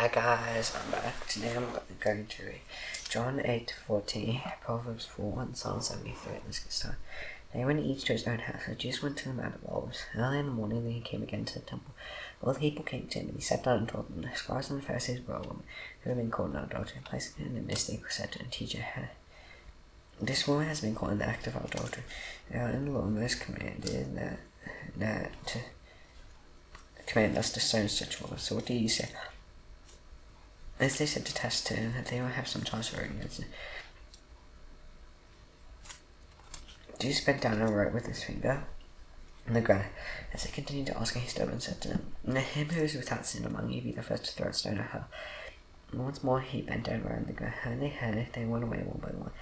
Hi guys, I'm back. Today I'm going to read John 8:40, Proverbs 4, and Psalm 73. Let's get started. They went each to his own house, and Jesus went to the Mount of Olives. Early in the morning, then he came again to the temple. All the people came to him, and he sat down and told them, the scribes and the Pharisees brought a woman who had been caught in adultery, and placing her in the midst, they said to him, Teacher, this woman has been caught in the act of adultery. Now in the law, Moses commanded to command us to stone such a woman. So what do you say? As they said to test him, that they will have some charge for ignorance. Jesus bent down and wrote with his finger on the ground. As they continued to ask him, he stood up and said to them, Let him who is without sin among you be the first to throw a stone at her. And once more he bent down and wrote on the ground. And they heard it, they went away one by one,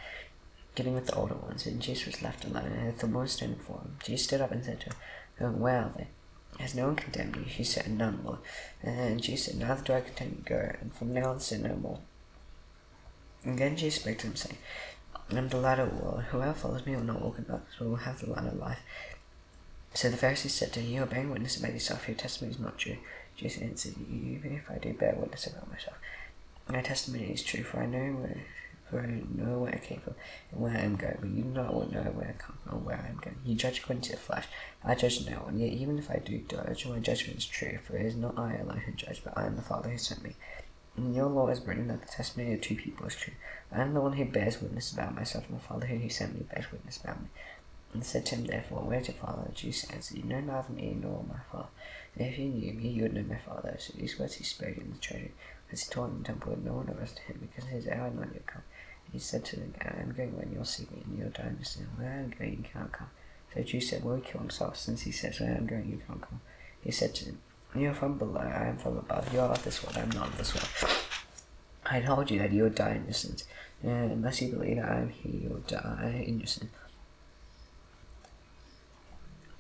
getting with the older ones. And Jesus was left alone, and the woman stood before him. Jesus stood up and said to her, Where are they? Has no one condemned you? She said, None, Lord. And Jesus said, Neither do I condemn you. Go, and from now on sin no more. And then Jesus spoke to him, saying, I am the light of the world. Whoever follows me will not walk in darkness, but will have the light of life. So the Pharisees said to him, You are bearing witness about yourself. Your testimony is not true. Jesus answered, Even if I do bear witness about myself, my testimony is true, for I know where I came from and where I am going, but you do not know where I come from or where I am going. You judge according to the flesh. I judge no one, yet even if I do judge, my judgment is true, for it is not I alone who judge, but I am the Father who sent me. In your law is written that the testimony of two people is true. I am the one who bears witness about myself, and the Father who sent me bears witness about me. And said to him, therefore, Where is your Father? Jesus answered, You know neither me nor my Father. And if you knew me, you would know my Father. So these words he spoke in the treasury. As he taught in the temple, and no one arrested him, because his hour had not yet come. And he said to them, I am going when you will see me, and you will die in your sin. Where I am going, you cannot come. So Jews said, Will he kill himself, since he says, Where I am going, you cannot come? He said to them, You are from below, I am from above. You are of this world, I am not of this world. I told you that you would die in your sins. And unless you believe that I am he, you will die in your sin.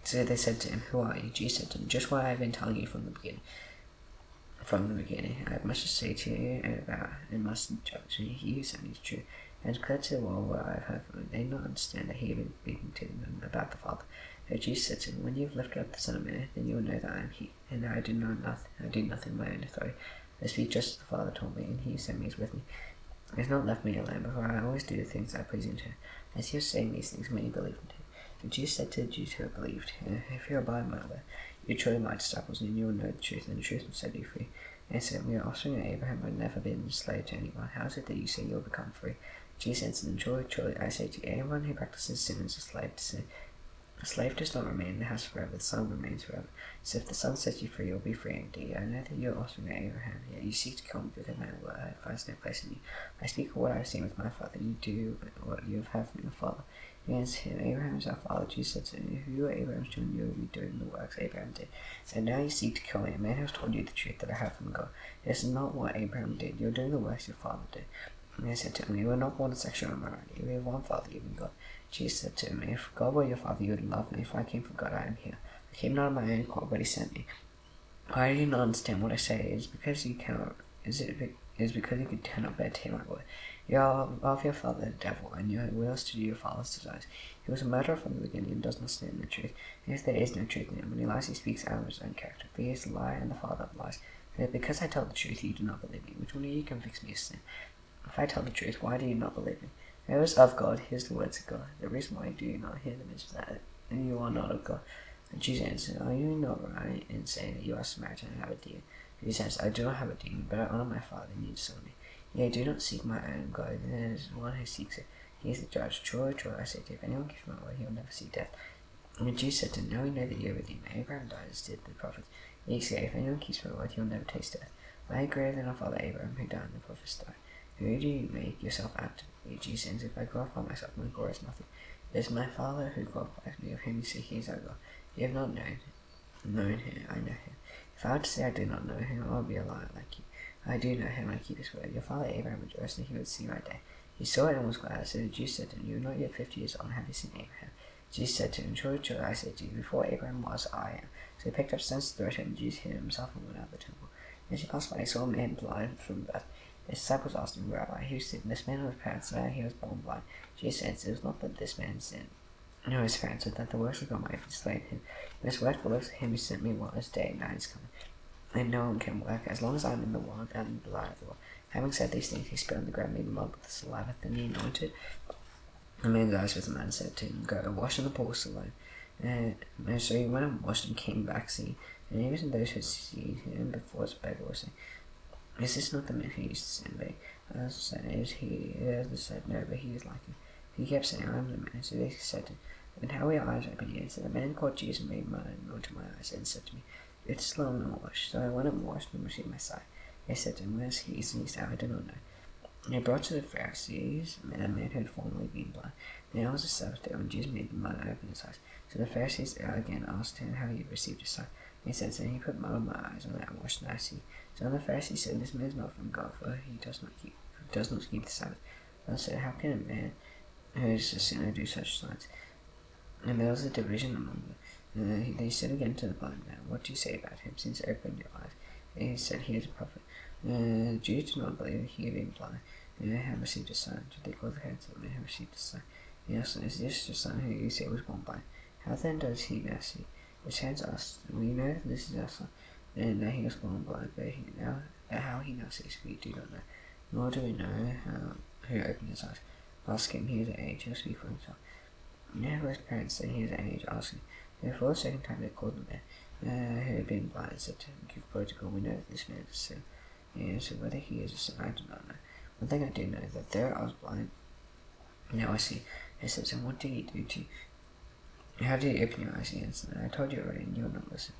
So they said to him, Who are you? Jesus said to them, Just what I have been telling you from the beginning. I have much to say to you about, and must judge me. He who sent me is true, and declared to the world what I have heard from him. They did not understand that he had been speaking to them about the Father. So Jesus said to him, When you have lifted up the Son of Man, then you will know that I am he, and that I do nothing of my own authority. I speak just as the Father told me, and he who sent me is with me. He has not left me alone, but I always do the things I please him to. As he was saying these things, many believed in him. And Jesus said to the Jews who had believed, If you abide in my word, you are truly my disciples, and you will know the truth, and the truth will set you free. And he said, We are offspring of Abraham, but have never been enslaved to anyone. How is it that you say you will become free? Jesus answered them, Truly, I say to you, anyone who practices sin is a slave to sin. A slave does not remain in the house forever, the son remains forever. So if the son sets you free, you will be free indeed. I know that you are offspring of Abraham, yet you seek to come because my word finds no place in you. I speak of what I have seen with my father, you do what you have heard from your father. He answered him, Abraham is our father. Jesus said to him, If you were Abraham's children, you would be doing the works Abraham did. And now you seek to kill me, a man who has told you the truth that I have from God. This is not what Abraham did. You are doing the works your father did. And he said to him, You were not born of sexual immorality. We have one Father, even God. Jesus said to him, If God were your Father, you would love me. If I came from God, I am here. I came not of my own accord, but he sent me. Why do you not understand what I say? It is because you cannot bear to hear my word. You are of your father the devil, and your will is to do your father's desires. He was a murderer from the beginning and does not stand in the truth. If there is no truth in him, when he lies, he speaks out of his own character. For he is the liar and the father of lies. But because I tell the truth, you do not believe me. Which one of you convicts me of sin? If I tell the truth, why do you not believe me? Whoever is of God hears the words of God. The reason why you do not hear them is that you are not of God. And Jesus answered, Are you not right in saying that you are a Samaritan and have a demon? Jesus says, I do not have a demon, but I honor my Father, and you disown me. Yea, do not seek my own glory, there is one who seeks it. He is the judge. Truly, I say to you, if anyone keeps my word, he will never see death. And Jesus said to him, Now we know that you are redeemed. Abraham died as did the prophets. Ye say, If anyone keeps my word, he will never taste death. I am greater than our father Abraham, who died and the prophets died. Who do you make yourself out to be? Jesus answered, If I glorify myself, my glory is nothing. It is my Father who glorifies me, of whom you say he is our God. You have not known him, I know him. If I were to say I do not know him, I would be a liar like you. I do know him, I keep his word. Your father Abraham rejoiced that he would see my day. He saw it and was glad. So the Jews said to him, You are not yet 50 years old, and have you seen Abraham? Jesus said to him, Truly, I say to you, before Abraham was, I am. So he picked up stones to throw at him, and Jesus hid himself and went out of the temple. As he passed by, he saw a man blind from birth. His disciples asked him, Rabbi, who sinned, this man or his parents, that he was born blind? Jesus answered, It was not that this man sinned, nor his parents, but that the works of God might be displayed in him. And his word for those of him who sent me was, Day and night is coming. and no one can work as long as I'm in the world and the light of the world. Having said these things, he spit on the ground, made the mud with the saliva, then he anointed the man's eyes with the man, said to him, Go, wash in the pool alone. And so he went and washed and came back, seeing, and even those who had seen him before as a beggar were saying, Is this not the man who used to sin beg? Others said, Is he? Others said, No, but he is like him. He kept saying, I am the man. So they said to him, And how are your eyes open? He answered, A man called Jesus made mine anointed my eyes, and said to me, It's slow and wash. So I went and washed and received my sight. They said to him, Where is he? And he said, I do not know. And they brought to the Pharisees a man who had formerly been blind. Now it was a Sabbath day when Jesus made the mud open his eyes. So the Pharisees again asked him how he had received his sight. He said, Then he put mud on my eyes, and I washed, and I see. So the Pharisees said, This man is not from God, for he does not keep the Sabbath. They said, How can a man who is a sinner do such signs? And there was a division among them. They said again to the blind man, What do you say about him, since he opened your eyes? And he said, He is a prophet. Jews did not believe he had been blind, and had received a sign. So they called the parents of the man who received a sign. He asked them, Is this your son who you say was born blind? How then does he now see? His parents asked, We know that this is our son, and that he was born blind, but how he now sees, we do not know. Nor do we know who opened his eyes. Ask him, he is at age, he'll speak for himself. Never his parents said he is at age, asked him. Therefore, the second time they called the man who had been blind, and said to him, Give protocol, we know that this man is a sinner. He answered, Whether he is a sinner, I do not know. One thing I do know, that there I was blind, now I see. He said, And what did he do to you? How did he open your eyes? He answered, I told you already, and you would not listen.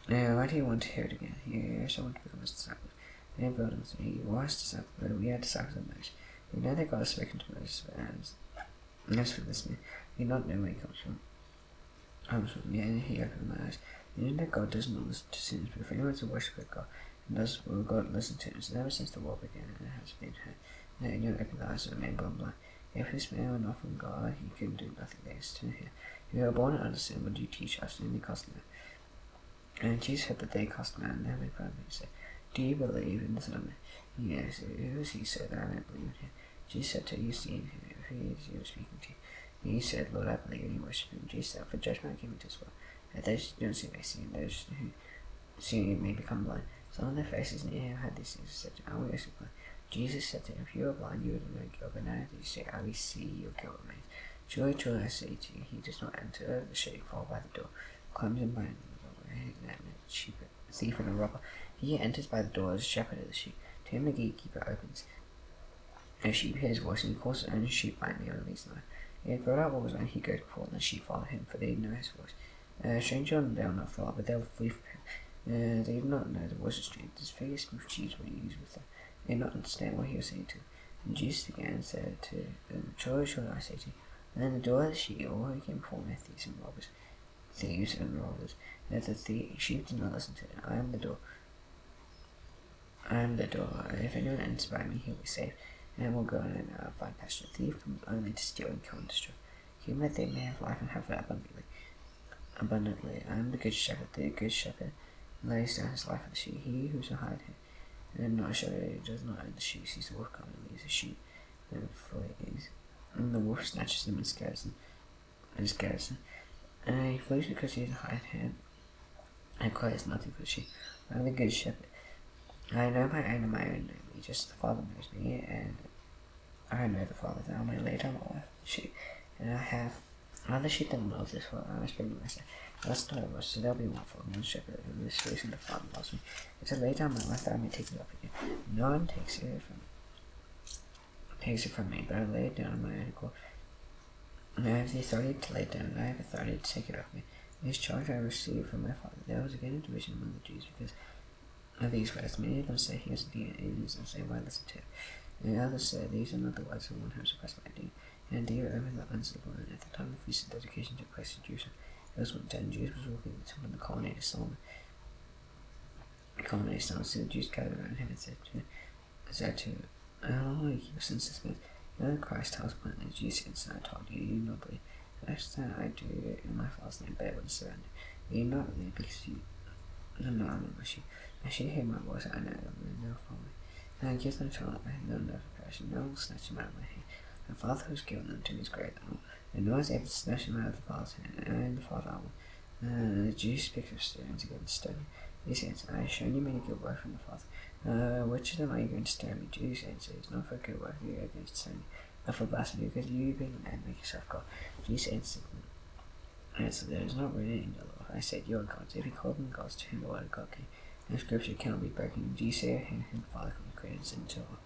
Why do you want to hear it again? He also wanted to become his disciples. They built him, he was disciples, but we are disciples of Moses. We know that God has spoken to Moses, but as for this man, we do not know where he comes from. And he opened my eyes. We know that God does not listen to sinners, but if anyone is a worshipper of God, and does will God listen to him. So ever since the world began, it has been heard. And you opened the eyes of a man born blind. If this man were not from God, he could do nothing against him. If you were born under sin, would you teach us? And they cast him out. And Jesus heard that they cast him out, and they made fun of him. He said, Do you believe in the Son of Man? Yes, who is he? Said, I don't believe in him. Jesus said to you, see him, if he is you are speaking to you. He said, Lord, I believe, and you worship him. Jesus said, For judgment I came into this world, that those who don't see may see, and those who see may become blind. Some of the faces near him had these things and said to him, Are we also blind? Jesus said to him, If you are blind, you would have no guilt, but now that you say, I will see, your guilt remains. Truly, truly, I say to you, he does not enter the sheepfold by the door, climbs in by another way, sheep, a thief and a robber. He enters by the door as a shepherd of the sheep. To him the gatekeeper opens. A sheep hears his voice, and he calls his own sheep by name and leads them. He had brought out what was own, he goes before, and the sheep follow him, for they know his voice. A stranger they will not follow, but they will flee from him. They do not know the voice of strangers. His figures smooth cheese what he used with them. They did not understand what he was saying to them. And Jesus again said to them, Truly, truly, I say to you, and then the door of the sheep, all who came before me, thieves and robbers, that the sheep did not listen to it. I am the door. I am the door. If anyone enters by me, he will be saved, and will go in and out and find pasture. The thief comes only to steal and kill and destroy. He that they may have life and have it abundantly. I am the good shepherd. The good shepherd lays down his life for the sheep. He who shall hide him, and not a shepherd does not own the sheep, sees the wolf coming and leaves the sheep, and flees. And the wolf snatches them and scares them. And he flees because he is a hired hand, and requires nothing for the sheep. I am the good shepherd. I know my own and my own know me, just as the Father knows me, and I know the Father, that I may lay down my life for the sheep. And I have other sheep than one of this world, I must bring them myself. That's not it, so there'll be one for one shepherd, and this reason the Father loves me, and to lay down my life that I may take it up again. No one takes it from me, but I lay it down on my own accord. And I have the authority to lay it down, and I have authority to take it off me. This charge I received from my Father. There was again a division among the Jews because of these words. Many of them say he is a demon, and some say, Why listen to him? And others say, These are not the words of one who has suppressed my demon. And indeed, opened the eyes of the blind. At the time the feast of dedication took place in Jerusalem, it was when 10 Jews was walking in the temple, and the colonnade Solomon. So the Jews gathered around him and said to him, How long will you keep us in suspense? You know Christ tells plainly, Jesus answered, I told you, you do not believe. The next time I do in my Father's name, bear with surrender. You do not believe because you do not know my sheep. My sheep hear my voice, I know them, and they will follow me. And I give them eternal life, and they will never perish, and no one will snatch them out of my hand. My Father who has given them to me is greater than all, and no one is able to snatch them out of the Father's hand, and I am the Father one. The Jews picked up stones against stoning, Jesus answered, I have shown you many good works from the Father. Which of them are you going to stone me? Jesus answered, it's not for good work you are going to stone me, but for blasphemy, because you being a man make yourself God. Jesus answered, there is not written in the law. I said, you are gods. If he called them gods, to whom the word of God came, and scripture cannot be broken. Do you say him and Father can be created sin to all?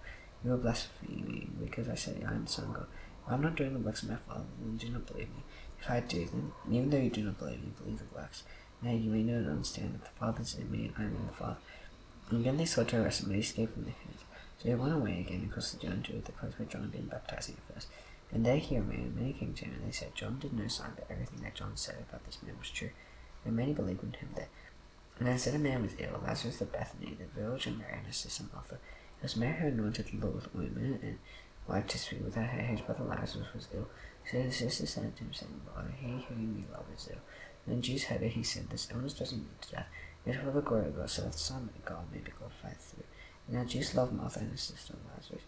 You are blaspheming, because I say I am the Son of God. If I am not doing the works of my Father, then you do not believe me. If I do them, even though you do not believe me, believe the works. Now you may know and understand that the Father is in me, and I am in the Father. And again they sought to arrest him, but he escaped from their hands. So they went away again and crossed the Jordan to the place where John had been baptizing at first. And there he remained. Many came to him, and they said, John did no sign, but everything that John said about this man was true. And many believed in him there. And as a man was ill, Lazarus of Bethany, the village of Mary and her sister Martha. As Mary had anointed the Lord with ointment and wiped his feet with her hair, his brother Lazarus was ill. So his sister said to him, saying, Lord, he whom you love is ill. And when Jesus heard it, he said, this illness doesn't lead to death. It is for the glory of God, so that the Son of God may be glorified through it. And now Jesus loved Martha and his sister Lazarus.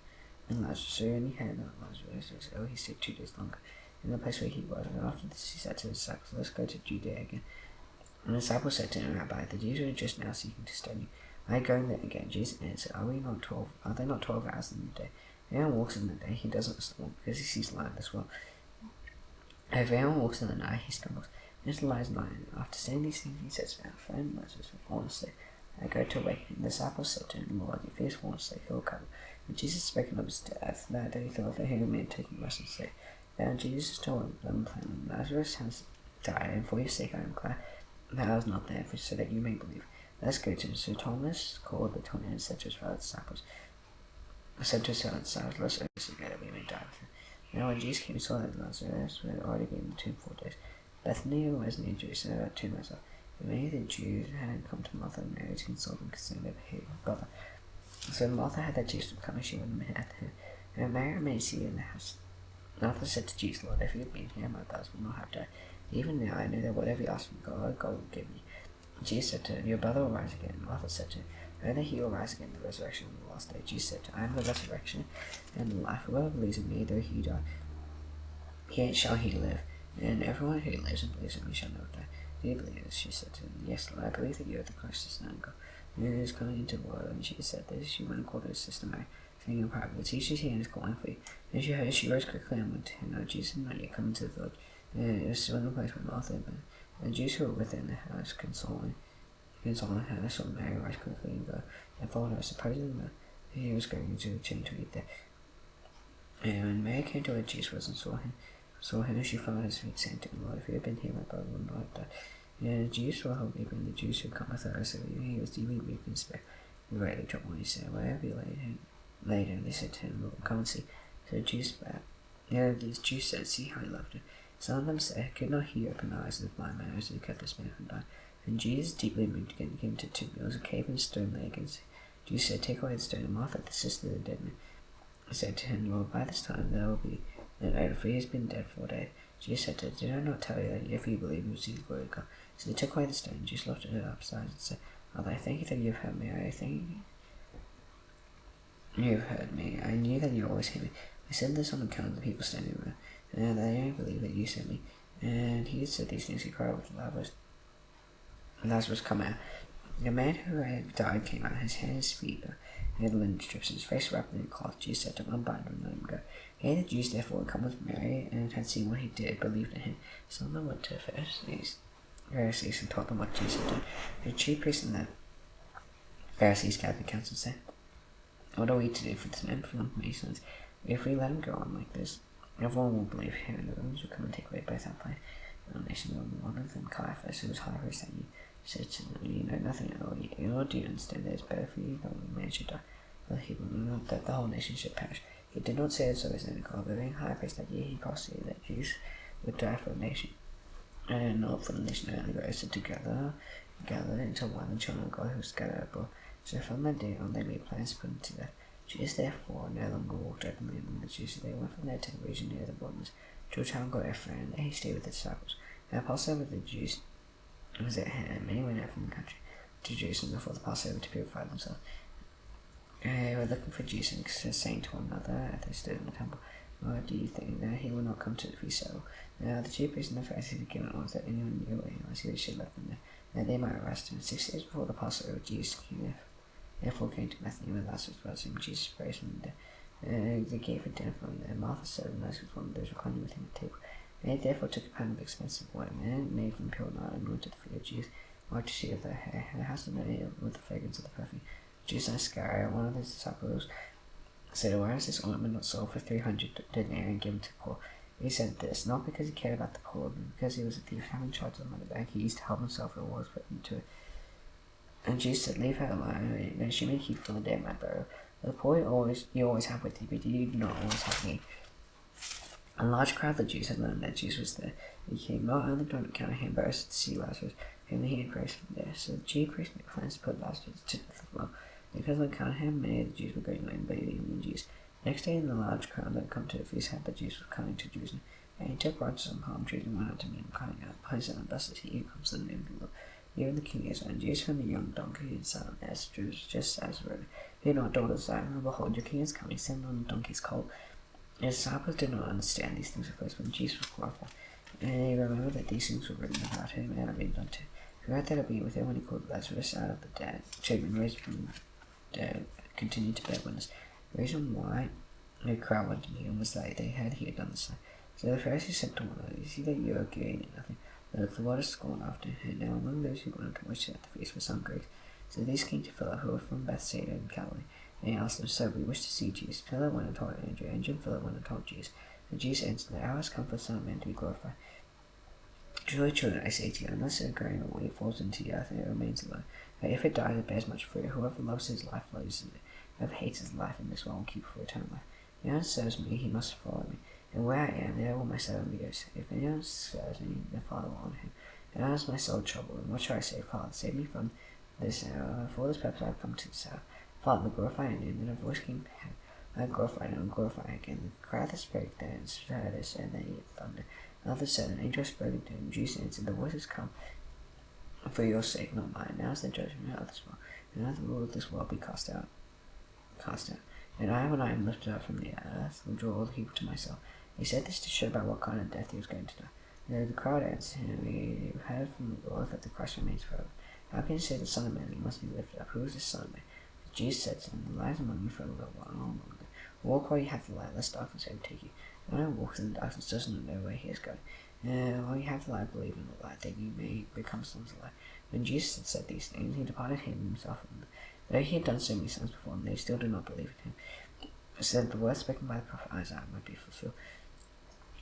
And Lazarus, so when he heard that Lazarus was ill, he stayed 2 days longer in the place where he was. And after this he said to his disciples, let's go to Judea again. And the disciples said to him, Rabbi, the Jews are just now seeking to stone you. Are you going there again? Jesus answered, are they not 12 hours in the day? If anyone walks in the day, he doesn't stumble, because he sees light as well. If anyone walks in the night, he stumbles. Just lies lying. After saying these things, he says, our friend Lazarus will fall asleep. I go to awaken him. The disciples said to him, Lord, if he has fallen asleep, he will come. When Jesus spoke of his death, that day he thought that he remained taking rest and sleep. Then Jesus told them plainly, Lazarus has died, and for your sake I am glad that I was not there, so that you may believe. Let's go to him. So Thomas called the 20 and said to his fellow disciples, let's go together, we may die with him. Now when Jesus came, he saw that Lazarus had already been in the tomb 4 days. Bethany was near Jerusalem, about 2 miles off. And many of the Jews had come to Martha and Mary to console them concerning their behavior with brother. So Martha had that Jesus would come, and she went and met him. And Mary remained seated in the house. Martha said to Jesus, Lord, if you had been here, my brothers would not have died. Even now I know that whatever you ask from God, God will give me. Jesus said to her, your brother will rise again. Martha said to him, I know that he will rise again in the resurrection of the last day. Jesus said to her, I am the resurrection and the life. Whoever believes in me, though he die, yet shall he live. And everyone who lives and believes in me shall never die. Do you believe this? She said to him, yes, Lord, I believe that you are the Christ, the Son of God. And who is coming into the world. And she said this. She went and called her sister Mary, saying in private, the teacher's here and is calling for you. And she heard, she rose quickly and went to him. Now Jesus had not yet come into the village. It was still in the place where Martha had been. And the Jews who were within the house consoling her, saw Mary rise quickly and go, and followed her, supposing that he was going into the tomb to eat there. And when Mary came to where Jesus was and saw him, she fell at his feet, saying to him, Lord, if you had been here, my brother would not have died. And the Jews saw how weeping the Jews who had come with her, so he was deeply moved in spirit, and greatly troubled. And he said, wherever you laid him, they said to him, Lord, come and see. So Jesus bowed. The Jews said, see how he loved him. Some of them said, could not he open the eyes of the blind man who kept this man from dying? And Jesus, deeply moved again, came to the tomb. There was a cave and a stone lay against it. Jesus said, take away the stone. And Martha, the sister of the dead man, said to him, Lord, by this time there will be no doubt, for he has been dead 4 days. Jesus said to her, did I not tell you that if you believe, you will see the glory of God? So they took away the stone. Jesus lifted it up and said, Father, I thank you that you have heard me. I thank you have heard me. I knew that you always hear me. I said this on account of the people standing around, and they don't believe that you sent me. And he had said these things. He cried with Lazarus, come out. The man who had died came out, his hands, his feet, he had linen strips, and his face wrapped in a cloth. Jesus said to him, unbind him and let him go. He the Jews therefore had come with Mary, and had seen what he did, believed in him. Some of them went to the Pharisees and taught them what Jesus had done. The chief priests and the Pharisees gathered the council and said, what are we to do for this man? For many sons. If we let him go on like this, everyone will believe him, and the Romans will come and take away both our place and our nation. One of them, Caiaphas, who was high priest that year, said to them, you know nothing at all. You do you understand that it is better for you that one man should die, but he will not that the whole nation should perish. He did not say it so as in God, but being high priest that year, he prophesied that Jews would die for the nation, and not for the nation only, but also together into one, the children of God who was scattered abroad. So from that day on, they made plans to put him to death. Jesus therefore no longer walked openly among the Jews, so they went from there to the region near the wilderness, to a town called Ephraim, and there he stayed with the disciples. Now Passover with the Jews was at hand, and many went out from the country to Jerusalem before the Passover to purify themselves. They were looking for Jesus, saying to one another as they stood in the temple, why do you think that he will not come to the feast? Now the chief priests and the Pharisees had given orders that anyone knew where he was, he should let them know. that they might arrest him. 6 days before the Passover, Jesus therefore came to Bethany where Lazarus was, and Jesus raised from the dead. They gave a dinner from there. Martha served, and Lazarus was one of those reclining with him at table. Mary therefore took a pound of expensive oil, made from pure nard, and anointed the feet of Jesus, wiped the seat of their hair, and the house was made with the fragrance of the perfume. Judas Iscariot, one of his disciples, said, "Why is this ointment not sold for 300 denarii and given to the poor?" He said this, not because he cared about the poor, but because he was a thief, having charge of the money bag. He used to help himself and was put into it. And Jesus said, "Leave her alone, and she may keep for the day of my burial. The poor you always have with you, but you do not always have me." A large crowd of the Jews had learned that Jesus was there. They came not only to encounter him, but also to see Lazarus, whom he had raised from there. So the Jew priests made plans to put Lazarus to death as well. Because they encountered him, many of the Jews were going away and believing in Jesus. Next day, in the large crowd that had come to the feast, heard that Jesus was coming to Jerusalem. And he took branches and palm trees and went out to meet him, crying out, "Praise God, blessed is he who comes in the name of the Lord. Even the King is and Jesus found a young donkey and sat on it, just as written. Fear not, daughter of Zion, behold, your king is coming, sitting on a donkey's colt." His disciples did not understand these things at first, when Jesus was glorified. And they remembered that these things were written about him and had been done to him. He heard that had been with him when he called Lazarus out of the dead. Children raised from the dead continued to bear witness. The reason why the crowd went to meet him was that they heard he had done the sign. So the Pharisees said to one another, "You see that you are gaining nothing, but if the Lord has gone after him." Now among those who went to worship at the feast were some Greeks. So these came to Philip, who were from Bethsaida in Galilee. And he asked them, "So we wish to see Jesus." Philip went and told Andrew, and Jun Philip went and told Jesus. And Jesus answered, "The hour has come for the Son of Man to be glorified. Truly, truly, I say to you, unless a grain of wheat falls into the earth, it remains alone. But if it dies, it bears much fruit. Whoever loves his life loses it. Whoever hates his life in this world will keep it for eternal life. If anyone serves me, he must follow me. And where I am, there will my servant be also. If anyone serves me, the Father will honor him. And I ask my soul trouble, and what shall I say? Father, save me from this hour. For this purpose I have come to this hour. Father, glorify him. And then a voice came from heaven. I glorified him and glorify again. The crowd that spoke there heard it, and then he had thunder. Another said, "An angel spoke to him." Jesus answered, "The voice has come for your sake, not mine. Now is the judgment of this world. And now the rule of this world be cast out. And I, when I am lifted up from the earth, will draw all the people to myself." He said this to show by what kind of death he was going to die. And the crowd answered him, "We heard from the Lord that the Christ remains forever. How can you say the Son of Man he must be lifted up? Who is the Son of Man?" Jesus said to them, "The light among you for a little while longer. Walk while you have the light, lest darkness overtake you. No one who walks in the darkness does not know where he is going. While you have the light, believe in the light, that you may become sons of light." When Jesus had said these things, he departed himself from them. Though he had done so many signs before them, they still did not believe in him. So that the word spoken by the prophet Isaiah might be fulfilled.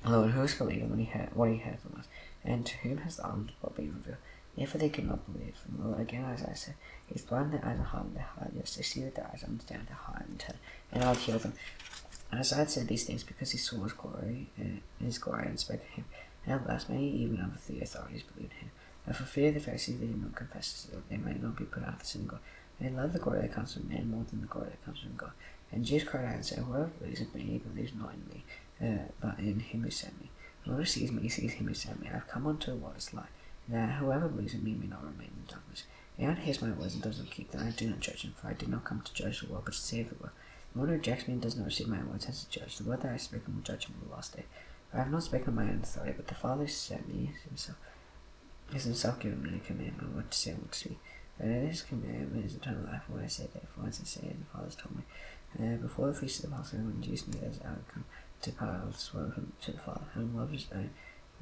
"Lord, who has believed what he heard from us? And to whom has the arm of the Lord been revealed?" Therefore they could not believe. And Lord, again Isaiah said, "He is blind their eyes and hardened their heart. Yes, they see with their eyes, understand their heart, and turn, and I would heal them." And Isaiah had said these things because he saw his glory, and spoke to him. And at last many, even of the authorities, believed in him. But for fear of the Pharisees, they did not confess his name, they might not be put out of the synagogue. They love the glory that comes from man more than the glory that comes from God. And Jesus cried out and said, "Whoever believes in me believes not in me, but in him who sent me. Whoever sees me sees him who sent me. I have come unto what is light, that whoever believes in me may not remain in darkness. Anyone hears my words and does not keep them, I do not judge him, for I did not come to judge the world, but to save the world. The one who rejects me and does not receive my words has to judge. The word that I have spoken will judge him on the last day. For I have not spoken on my own authority, but the Father who sent me has himself given me a commandment what to say and what to speak. And his commandment is eternal life. What I say, therefore, as I say, as the Father has told me." Before the feast of the Passover, when Jesus knew that his hour had come to depart out of this world to the Father, having loved his own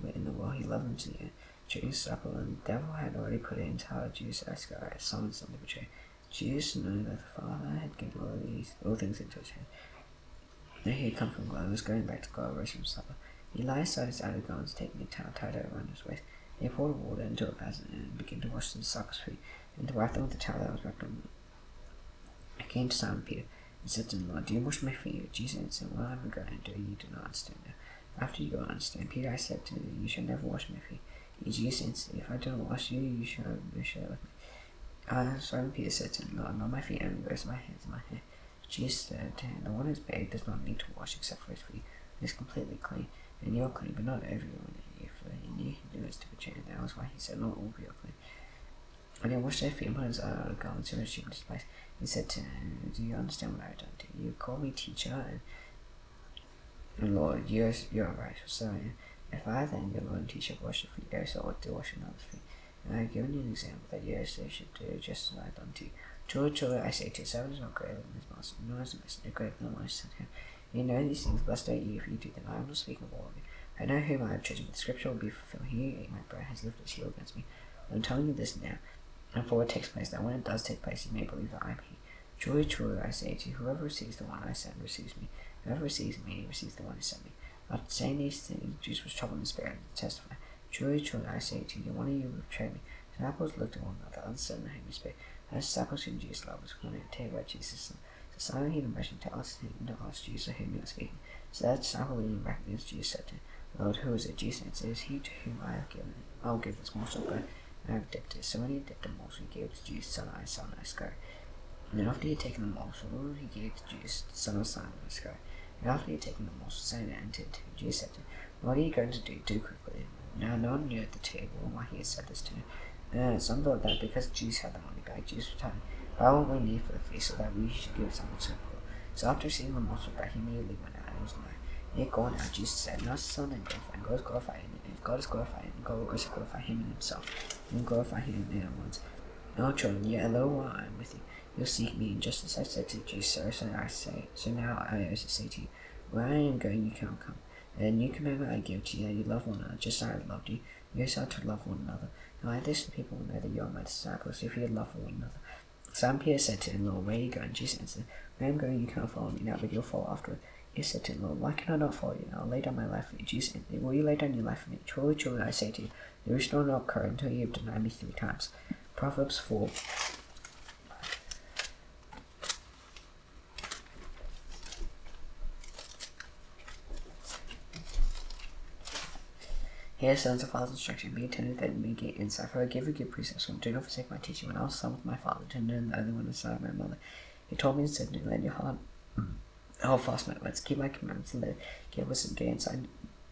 in the world, he loved them to the end. During the supper, and the devil had already put it into how Judas Iscariot, Simon's son, to betray. Jesus, knowing that the Father had given all things into his hand, that he had come from God, was going back to God, rose from supper. He lay aside his outer garments, taking a towel tied around his waist. He poured water into a basin and began to wash the disciples' feet, and to wipe them with the towel that was wrapped on them. He came to Simon Peter and said to him, "Lord, do you wash my feet?" Jesus answered, "What I am going to do, you do not understand now. After you will understand." Peter, I said to you, "You shall never wash my feet." Jesus answered, "If I do not wash you, you shall share with me." Simon Peter said to him, "Lord, not my feet only, but also my hands and my hair." Jesus said to him, "The one who is bathed does not need to wash except for his feet. He is completely clean. And you are clean, but not everyone. For he knew he knew us to betray him. That was why he said, "Not all be clean." And he washed their feet and put his outer garments and resumed his place. He said to him, "Do you understand what I have done to you? You call me teacher, and Lord, you are right. So if I then, your Lord and teacher, wash your feet, go so ought to wash another's feet. And I have given you an example that yes, they should do just as I have done to you. Truly, truly, I say to you, servant is not greater than his master, nor is a messenger greater than the one who sent him. You know these things, blessed are you if you do them. I am not speaking of all of you. I know whom I have chosen, but the scripture will be fulfilled. He who ate my bread has lifted his heel against me. I'm telling you this now, and for what takes place, that when it does take place, you may believe that I am he. Truly, truly, I say to you, whoever receives the one I send receives me. Whoever receives me receives the one who sent me. After saying these things, Jesus was troubled in spirit and testified. Truly, truly, I say to you, one of you will betray me. The disciples looked at one another, uncertain whom he spake. And the disciples whom Jesus loved was going to take by Jesus. So Simon he mentioned to ask Jesus of whom he was speaking. So that disciple leaning back against Jesus said to him, Lord, who is it? Jesus answered, it is he to whom I have given it. I will give this morsel of bread, and I have dipped it. So when he had dipped the morsel, he gave it to Jesus, son of Iscariot. And then after he had taken the morsel, he gave it to Jesus, son of Simon Iscariot. And after he had taken the morsel, Simon entered into him. Jesus said to him, what are you going to do? Do quickly. Now no one knew at the table why he had said this to him. Some thought that because Jesus had the money back, Jesus was telling him, why won't we leave for the feast, so that we should give something to the poor? So after receiving the morsel back, he immediately went out and was alone. He had gone out, Jesus said, now Son and glorify, and God is glorified him. And if God is glorified, then God will also glorify him in himself, and glorify him in at once. Now children, yet a little while I am with you. You'll seek me, and just as I said to Jesus, so now I also say to you, where I am going, you cannot come. And a new commandment I give to you, that you love one another, just as I have loved you. You also are to love one another. Now like this, the people will know that you are my disciples, if you love for one another. Simon Peter said to him, Lord, where are you going? Jesus answered, where I am going, you cannot follow me now, but you'll follow afterward. He said to him, Lord, why can I not follow you? I'll lay down my life for you. Jesus answered, will you lay down your life for me? Truly, truly, I say to you, the rooster will not crow until you have denied me 3 times. Proverbs 4. Hear sons of father's instruction, be attentive that you may gain insight, for I give a good precepts, do not forsake my teaching. When I was son with my father, to learn the other one inside my mother. He told me and said to me, let your heart hold fast my words, keep my commandments, and let get wisdom, gain insight.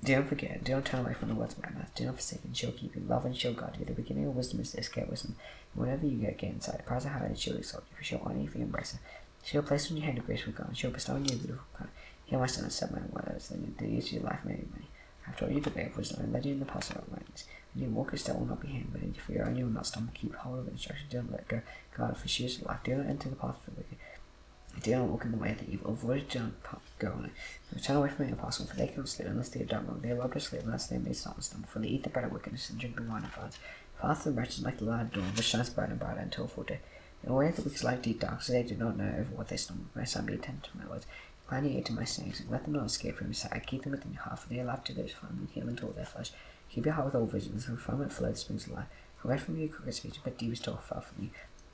Do not forget, do not turn away from the words of my mouth, do not forsake, and she'll keep you. Love and she'll guard you. The beginning of wisdom is this, get wisdom. And whenever you get insight, prize her high, and she'll exalt you, for she'll honor you if you embrace her. She'll place on your hand a graceful garland, she'll bestow on you a beautiful crown. Hear my son, and set my words, that the use of your life may be many. I have taught you the way of wisdom, and led you in the path of uprightness. And your walk step will not be hindered, but for your own you will not stumble. Keep hold of the instruction, do not let go. Guard for she is life. Do not enter the path of the wicked. Do not walk in the way of the evil. Avoid it, do not go on it. Turn away from it impossible, for they cannot sleep unless they have done wrong. They are robbed to sleep unless they may stumble. For they eat the bread of wickedness and drink the wine of violence. Path of the wretched is like the light of dawn, which shines brighter and brighter until full day. The way of the wicked is like deep dark, so they do not know over what they stumble. My son, be attentive to my words. Incline your ear to my sayings, and let them not escape from your sight. Keep them within your heart, for they are life to those who find them, healing to all their flesh. Keep your heart with all vigilance, for from it flow the springs of life. Away from you crooked speech, but deep is talk far from you.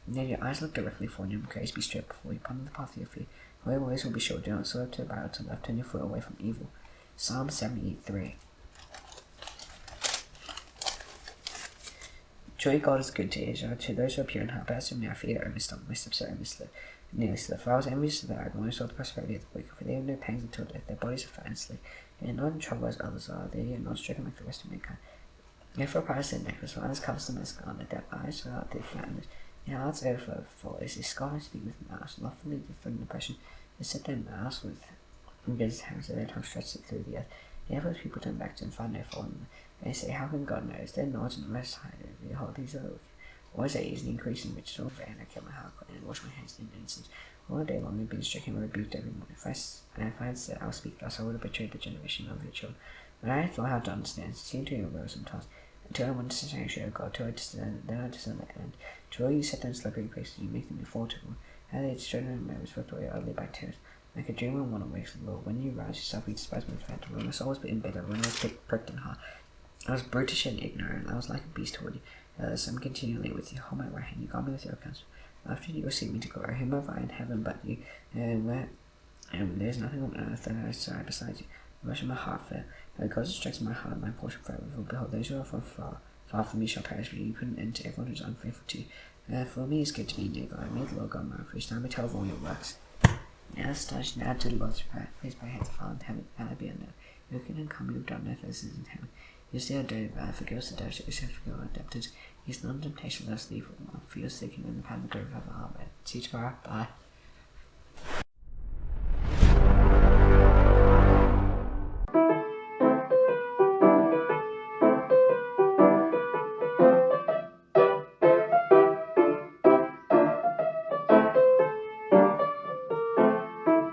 And then your eyes look directly for you, and grace be straight before you. Ponder the path of your feet, for your ways will be sure. Do not swerve to the right or to the left, turn your foot away from evil. Psalm 73. Surely God is good to Israel, to those who are pure in heart. But as for me, I fear every stumble, my steps are nearly slip. For I was envious of the arrogant when I saw the prosperity of the wicked, for they have no pangs until death. Their bodies are fat and sleek. They are not in trouble as others are. They are not stricken like the rest of mankind. Therefore pride is their necklace, violence covers them as garment. Their eyes without their flatness. Their hearts overflow with follies. They scoff and speak with malice, loftily defend oppression. They set their mouths with against hands, and their tongue stretches it through the earth. Therefore those people turn back to and find no fault in them. They say, how can God know? Is there knowledge in the Most High? Behold, these are wicked. Always I ease the increasing riches of vain. I kept my heart clean and wash my hands in innocence. All the day long I have been stricken and rebuked every morning. If I had said, I will speak thus, I would have betrayed the generation of your children. But I had thought how to understand, it seemed to me arose sometimes. Until I went to the sanctuary of God, till I discerned, then I discerned the end. Till you set them in slippery places, you make them infallible. How they had strayed in my swept away utterly by tears. Like a dream when one awakes from the Lord. When you rise yourself, you despise my phantom. When my soul was bitten bitter, when I was pricked in heart. I was brutish and ignorant. I was like a beast toward you. Thus I'm continually with you. Hold my right hand. You guard me with your counsel. After you will seek me to glory. Whom have I in heaven but you? And there is nothing on earth that I desire besides you. The rush of my heart fail. Because it strikes my heart, my portion forever. For behold, those who are far from me shall perish, but you put an end to everyone who is unfaithful to you. For me it is good to be near God. I made the Lord God my refuge. Now I tell of all your works. Now astonish now to the Lord's prayer. Praise by hands of Father in heaven, hallowed be unknown. Who can and come, you have done earth as it is in heaven. You still do bad, forgive us the debts that we send for our debtors. He's none temptation, let us leave for your sake, and in the path of the grave of our bed. See you tomorrow. Bye.